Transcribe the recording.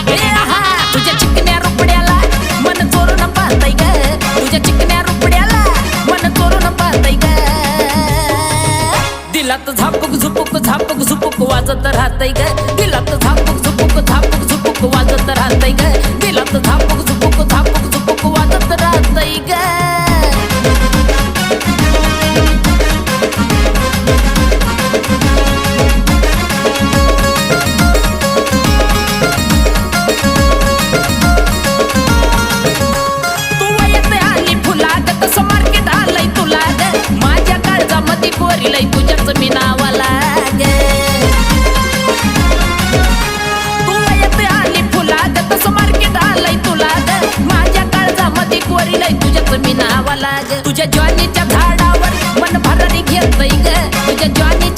ए आहा तुझ्या चिकन्या रुपड्याला मन चोरून पाहतय ग तुझ्या चिकन्या रुपड्याला मन चोरून पाहतय ग दिलात झापूक झुपूक झापूक झुपूक वाजत राहतय ग दिलात झापूक झुपूक झापूक झुपूक वाजत राहतय ग दिलात झापूक झुपूक झापूक झुपूक वाजत राहतय ग पोरीलाई तुझ्याच मी नावाला ग तू येते आली फुला ग तसं मार्केट आलंय तुला ग माझ्या काळजामध्ये पोरीलाई तुझ्याच मी नावाला ग तुझ्या ज्वानीच्या झाडावर मन भरारी घेतय ग तुझ्या ज्वानी